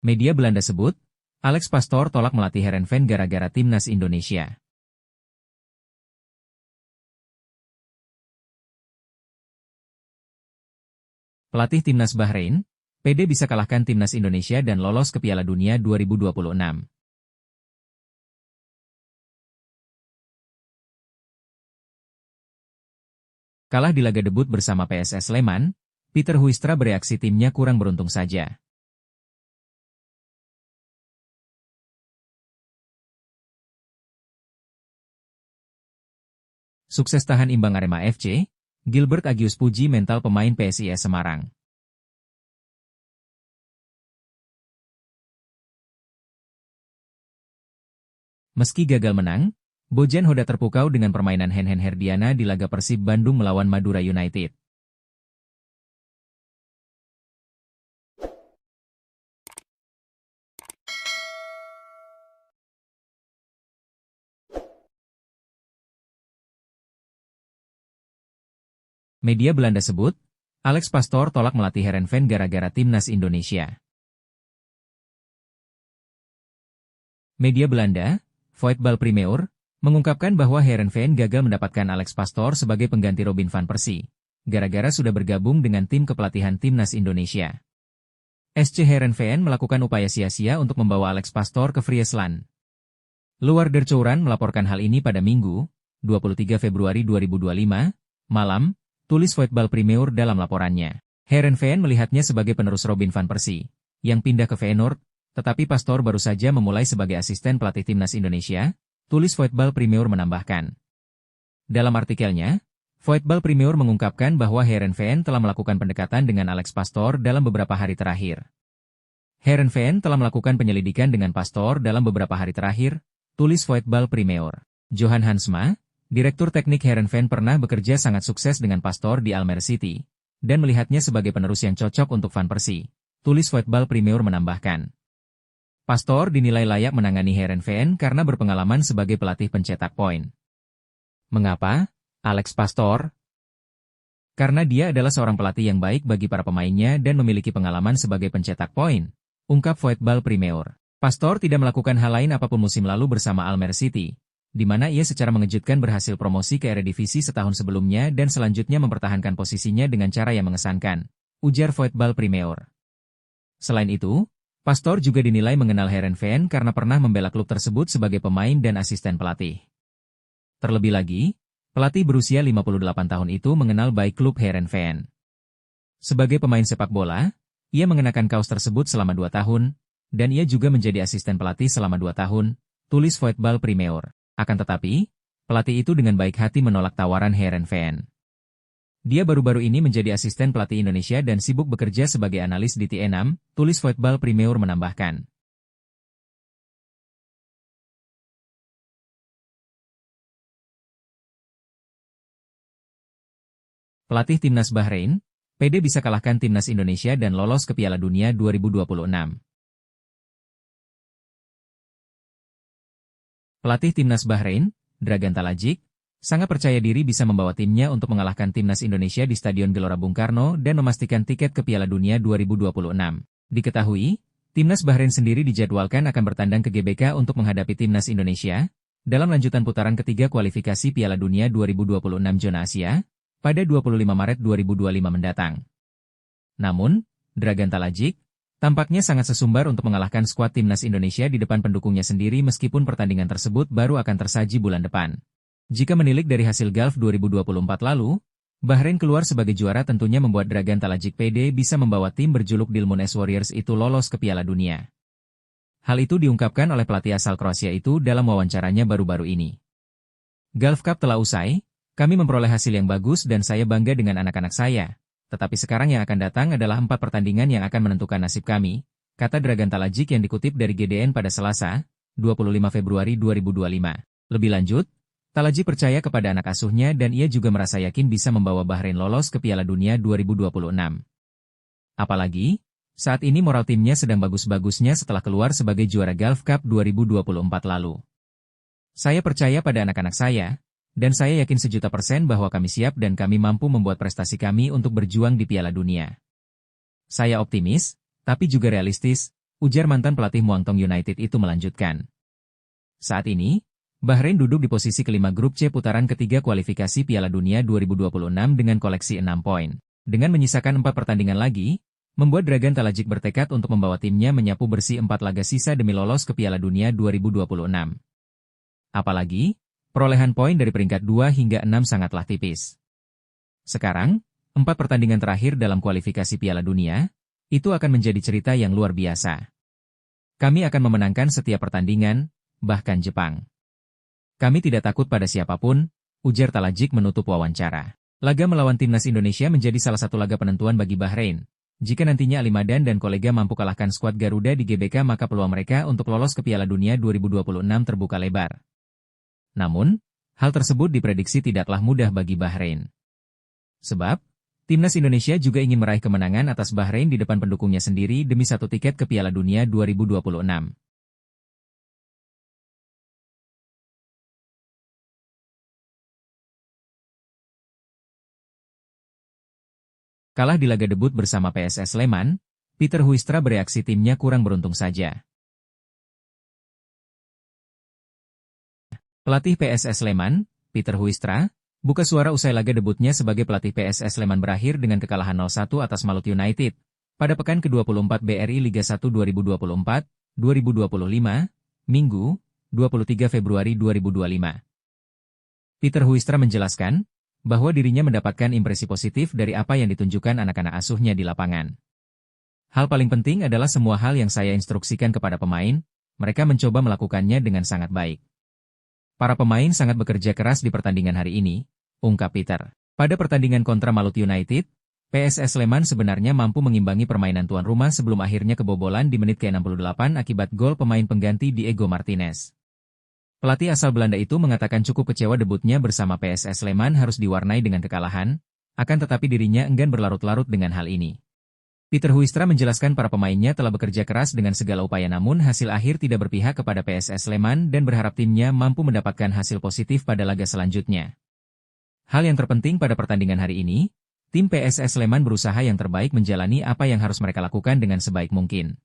Media Belanda sebut, Alex Pastoor tolak melatih Heerenveen gara-gara timnas Indonesia. Pelatih timnas Bahrain, PD bisa kalahkan timnas Indonesia dan lolos ke Piala Dunia 2026. Kalah di laga debut bersama PSS Sleman, Peter Huistra bereaksi timnya kurang beruntung saja. Sukses tahan imbang Arema FC, Gilbert Agius puji mental pemain PSIS Semarang. Meski gagal menang, Bojan Hoda terpukau dengan permainan Henhen Herdiana di laga Persib Bandung melawan Madura United. Media Belanda sebut, Alex Pastoor tolak melatih Heerenveen gara-gara timnas Indonesia. Media Belanda, Voetbal Primeur, mengungkapkan bahwa Heerenveen gagal mendapatkan Alex Pastoor sebagai pengganti Robin van Persie, gara-gara sudah bergabung dengan tim kepelatihan timnas Indonesia. SC Heerenveen melakukan upaya sia-sia untuk membawa Alex Pastoor ke Friesland. Luar Der Courant melaporkan hal ini pada Minggu, 23 Februari 2025, malam, tulis Voetbal Primeur dalam laporannya. Heerenveen melihatnya sebagai penerus Robin van Persie, yang pindah ke Feyenoord, tetapi Pastoor baru saja memulai sebagai asisten pelatih timnas Indonesia, tulis Voetbal Primeur menambahkan. Dalam artikelnya, Voetbal Primeur mengungkapkan bahwa Heerenveen telah melakukan pendekatan dengan Alex Pastoor dalam beberapa hari terakhir. Heerenveen telah melakukan penyelidikan dengan Pastoor dalam beberapa hari terakhir, tulis Voetbal Primeur. Johan Hansma, Direktur Teknik Heerenveen pernah bekerja sangat sukses dengan Pastoor di Almere City, dan melihatnya sebagai penerus yang cocok untuk Van Persie, tulis Voetbal Primeur menambahkan. Pastoor dinilai layak menangani Heerenveen karena berpengalaman sebagai pelatih pencetak poin. Mengapa? Alex Pastoor? Karena dia adalah seorang pelatih yang baik bagi para pemainnya dan memiliki pengalaman sebagai pencetak poin, ungkap Voetbal Primeur. Pastoor tidak melakukan hal lain apapun musim lalu bersama Almere City, di mana ia secara mengejutkan berhasil promosi ke Eredivisie setahun sebelumnya dan selanjutnya mempertahankan posisinya dengan cara yang mengesankan, ujar Voetbal Primeur. Selain itu, Pastoor juga dinilai mengenal Heerenveen karena pernah membela klub tersebut sebagai pemain dan asisten pelatih. Terlebih lagi, pelatih berusia 58 tahun itu mengenal baik klub Heerenveen. Sebagai pemain sepak bola, ia mengenakan kaos tersebut selama 2 tahun, dan ia juga menjadi asisten pelatih selama 2 tahun, tulis Voetbal Primeur. Akan tetapi, pelatih itu dengan baik hati menolak tawaran Heerenveen. Dia baru-baru ini menjadi asisten pelatih Indonesia dan sibuk bekerja sebagai analis di T6, tulis Voetbal Primeur menambahkan. Pelatih timnas Bahrain, PD bisa kalahkan timnas Indonesia dan lolos ke Piala Dunia 2026. Pelatih timnas Bahrain, Dragan Talajic, sangat percaya diri bisa membawa timnya untuk mengalahkan timnas Indonesia di Stadion Gelora Bung Karno dan memastikan tiket ke Piala Dunia 2026. Diketahui, timnas Bahrain sendiri dijadwalkan akan bertandang ke GBK untuk menghadapi timnas Indonesia dalam lanjutan putaran ketiga kualifikasi Piala Dunia 2026 zona Asia pada 25 Maret 2025 mendatang. Namun, Dragan Talajic tampaknya sangat sesumbar untuk mengalahkan skuad timnas Indonesia di depan pendukungnya sendiri meskipun pertandingan tersebut baru akan tersaji bulan depan. Jika menilik dari hasil Gulf 2024 lalu, Bahrain keluar sebagai juara tentunya membuat Dragan Talajic PD bisa membawa tim berjuluk Dilmunes Warriors itu lolos ke Piala Dunia. Hal itu diungkapkan oleh pelatih asal Kroasia itu dalam wawancaranya baru-baru ini. Gulf Cup telah usai, kami memperoleh hasil yang bagus dan saya bangga dengan anak-anak saya. Tetapi sekarang yang akan datang adalah 4 pertandingan yang akan menentukan nasib kami, kata Dragan Talajic yang dikutip dari GDN pada Selasa, 25 Februari 2025. Lebih lanjut, Talajic percaya kepada anak asuhnya dan ia juga merasa yakin bisa membawa Bahrain lolos ke Piala Dunia 2026. Apalagi, saat ini moral timnya sedang bagus-bagusnya setelah keluar sebagai juara Gulf Cup 2024 lalu. Saya percaya pada anak-anak saya, dan saya yakin 1.000.000% bahwa kami siap dan kami mampu membuat prestasi kami untuk berjuang di Piala Dunia. Saya optimis, tapi juga realistis, ujar mantan pelatih Muangthong United itu melanjutkan. Saat ini, Bahrain duduk di posisi kelima grup C putaran ketiga kualifikasi Piala Dunia 2026 dengan koleksi 6 poin. Dengan menyisakan 4 pertandingan lagi, membuat Dragan Talajik bertekad untuk membawa timnya menyapu bersih 4 laga sisa demi lolos ke Piala Dunia 2026. Apalagi, perolehan poin dari peringkat 2 hingga 6 sangatlah tipis. Sekarang, 4 pertandingan terakhir dalam kualifikasi Piala Dunia, itu akan menjadi cerita yang luar biasa. Kami akan memenangkan setiap pertandingan, bahkan Jepang. Kami tidak takut pada siapapun, ujar Talajik menutup wawancara. Laga melawan timnas Indonesia menjadi salah satu laga penentuan bagi Bahrain. Jika nantinya Ali Madan dan kolega mampu kalahkan skuad Garuda di GBK, maka peluang mereka untuk lolos ke Piala Dunia 2026 terbuka lebar. Namun, hal tersebut diprediksi tidaklah mudah bagi Bahrain. Sebab, timnas Indonesia juga ingin meraih kemenangan atas Bahrain di depan pendukungnya sendiri demi 1 tiket ke Piala Dunia 2026. Kalah di laga debut bersama PSS Sleman, Peter Huistra bereaksi timnya kurang beruntung saja. Pelatih PSS Sleman, Peter Huistra, buka suara usai laga debutnya sebagai pelatih PSS Sleman berakhir dengan kekalahan 0-1 atas Malut United pada pekan ke-24 BRI Liga 1 2024-2025, Minggu, 23 Februari 2025. Peter Huistra menjelaskan bahwa dirinya mendapatkan impresi positif dari apa yang ditunjukkan anak-anak asuhnya di lapangan. Hal paling penting adalah semua hal yang saya instruksikan kepada pemain, mereka mencoba melakukannya dengan sangat baik. Para pemain sangat bekerja keras di pertandingan hari ini, ungkap Peter. Pada pertandingan kontra Malut United, PSS Sleman sebenarnya mampu mengimbangi permainan tuan rumah sebelum akhirnya kebobolan di menit ke-68 akibat gol pemain pengganti Diego Martinez. Pelatih asal Belanda itu mengatakan cukup kecewa debutnya bersama PSS Sleman harus diwarnai dengan kekalahan, akan tetapi dirinya enggan berlarut-larut dengan hal ini. Peter Huistra menjelaskan para pemainnya telah bekerja keras dengan segala upaya namun hasil akhir tidak berpihak kepada PSS Sleman dan berharap timnya mampu mendapatkan hasil positif pada laga selanjutnya. Hal yang terpenting pada pertandingan hari ini, tim PSS Sleman berusaha yang terbaik menjalani apa yang harus mereka lakukan dengan sebaik mungkin.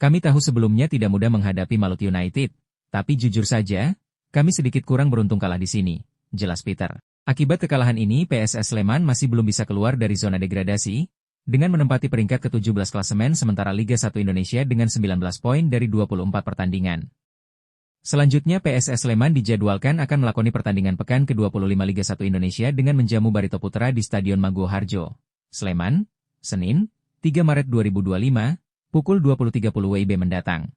Kami tahu sebelumnya tidak mudah menghadapi Malut United, tapi jujur saja, kami sedikit kurang beruntung kalah di sini, jelas Peter. Akibat kekalahan ini PSS Sleman masih belum bisa keluar dari zona degradasi, dengan menempati peringkat ke-17 klasemen sementara Liga 1 Indonesia dengan 19 poin dari 24 pertandingan. Selanjutnya PSS Sleman dijadwalkan akan melakoni pertandingan pekan ke-25 Liga 1 Indonesia dengan menjamu Barito Putra di Stadion Maguwo Harjo, Sleman, Senin, 3 Maret 2025, pukul 20.30 WIB mendatang.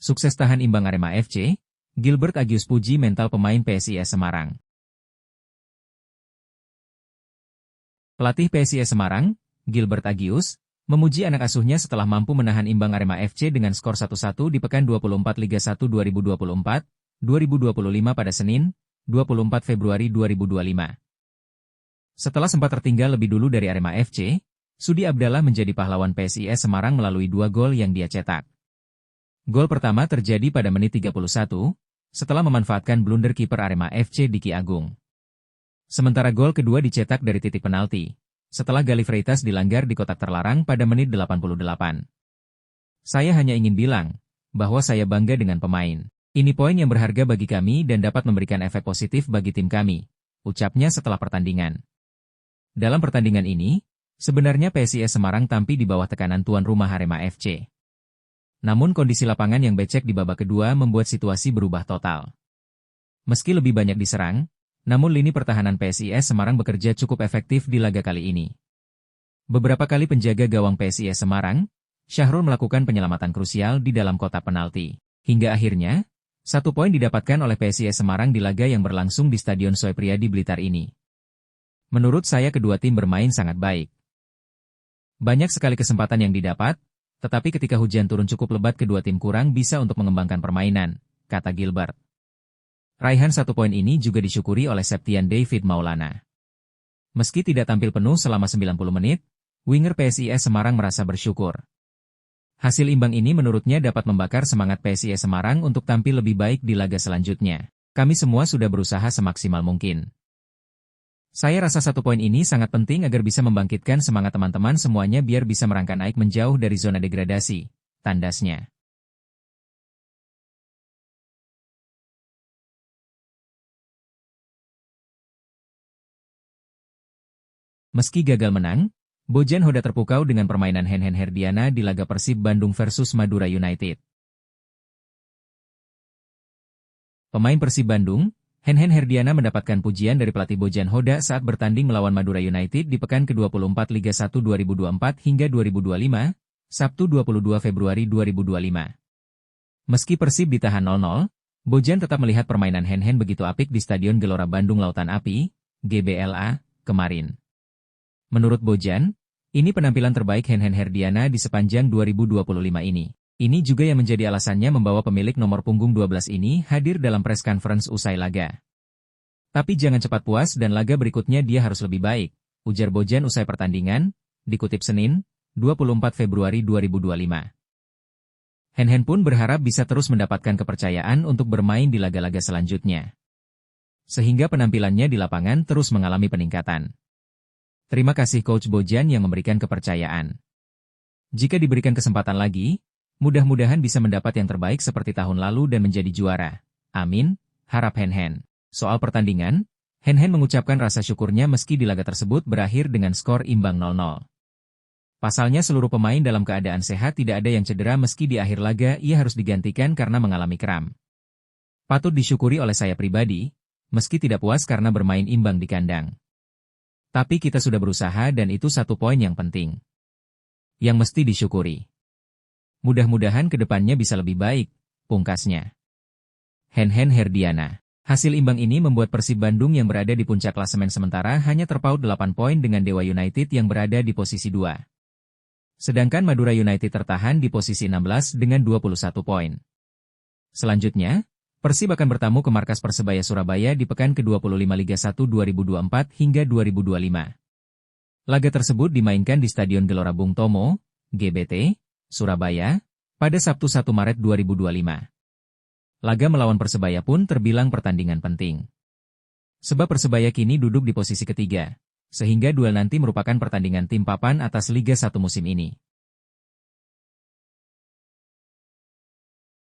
Sukses tahan imbang Arema FC, Gilbert Agius puji mental pemain PSIS Semarang. Pelatih PSIS Semarang, Gilbert Agius, memuji anak asuhnya setelah mampu menahan imbang Arema FC dengan skor 1-1 di pekan 24 Liga 1 2024-2025 pada Senin, 24 Februari 2025. Setelah sempat tertinggal lebih dulu dari Arema FC, Sudi Abdallah menjadi pahlawan PSIS Semarang melalui 2 gol yang dia cetak. Gol pertama terjadi pada menit 31, setelah memanfaatkan blunder kiper Arema FC Diki Agung. Sementara gol kedua dicetak dari titik penalti, setelah Galih Freitas dilanggar di kotak terlarang pada menit 88. Saya hanya ingin bilang, bahwa saya bangga dengan pemain. Ini poin yang berharga bagi kami dan dapat memberikan efek positif bagi tim kami, ucapnya setelah pertandingan. Dalam pertandingan ini, sebenarnya PSIS Semarang tampil di bawah tekanan tuan rumah Arema FC. Namun kondisi lapangan yang becek di babak kedua membuat situasi berubah total. Meski lebih banyak diserang, namun lini pertahanan PSIS Semarang bekerja cukup efektif di laga kali ini. Beberapa kali penjaga gawang PSIS Semarang, Syahrul melakukan penyelamatan krusial di dalam kotak penalti. Hingga akhirnya, 1 poin didapatkan oleh PSIS Semarang di laga yang berlangsung di Stadion Soe Priadi Blitar ini. Menurut saya kedua tim bermain sangat baik. Banyak sekali kesempatan yang didapat, tetapi ketika hujan turun cukup lebat kedua tim kurang bisa untuk mengembangkan permainan, kata Gilbert. Raihan 1 poin ini juga disyukuri oleh Septian David Maulana. Meski tidak tampil penuh selama 90 menit, winger PSIS Semarang merasa bersyukur. Hasil imbang ini menurutnya dapat membakar semangat PSIS Semarang untuk tampil lebih baik di laga selanjutnya. Kami semua sudah berusaha semaksimal mungkin, Saya rasa 1 poin ini sangat penting agar bisa membangkitkan semangat teman-teman semuanya biar bisa merangkak naik menjauh dari zona degradasi, tandasnya. Meski gagal menang, Bojan Hoda terpukau dengan permainan Henhen Herdiana di laga Persib Bandung versus Madura United. Pemain Persib Bandung, Henhen Herdiana mendapatkan pujian dari pelatih Bojan Hoda saat bertanding melawan Madura United di pekan ke-24 Liga 1 2024 hingga 2025, Sabtu 22 Februari 2025. Meski Persib ditahan 0-0, Bojan tetap melihat permainan Henhen begitu apik di Stadion Gelora Bandung Lautan Api, GBLA, kemarin. Menurut Bojan, ini penampilan terbaik Henhen Herdiana di sepanjang 2025 ini. Ini juga yang menjadi alasannya membawa pemilik nomor punggung 12 ini hadir dalam press conference usai laga. Tapi jangan cepat puas dan laga berikutnya dia harus lebih baik, ujar Bojan usai pertandingan, dikutip Senin, 24 Februari 2025. Henhen pun berharap bisa terus mendapatkan kepercayaan untuk bermain di laga-laga selanjutnya. Sehingga penampilannya di lapangan terus mengalami peningkatan. Terima kasih Coach Bojan yang memberikan kepercayaan. Jika diberikan kesempatan lagi, mudah-mudahan bisa mendapat yang terbaik seperti tahun lalu dan menjadi juara. Amin, harap Henhen. Soal pertandingan, Henhen mengucapkan rasa syukurnya meski di laga tersebut berakhir dengan skor imbang 0-0. Pasalnya seluruh pemain dalam keadaan sehat, tidak ada yang cedera meski di akhir laga ia harus digantikan karena mengalami kram. Patut disyukuri oleh saya pribadi, meski tidak puas karena bermain imbang di kandang. Tapi kita sudah berusaha dan itu 1 poin yang penting. Yang mesti disyukuri. Mudah-mudahan ke depannya bisa lebih baik, pungkasnya. Henhen Herdiana. Hasil imbang ini membuat Persib Bandung yang berada di puncak klasemen sementara hanya terpaut 8 poin dengan Dewa United yang berada di posisi 2. Sedangkan Madura United tertahan di posisi 16 dengan 21 poin. Selanjutnya, Persib akan bertamu ke markas Persebaya Surabaya di pekan ke-25 Liga 1 2024 hingga 2025. Laga tersebut dimainkan di Stadion Gelora Bung Tomo, GBT, Surabaya, pada Sabtu 1 Maret 2025. Laga melawan Persebaya pun terbilang pertandingan penting. Sebab Persebaya kini duduk di posisi ketiga, sehingga duel nanti merupakan pertandingan tim papan atas Liga 1 musim ini.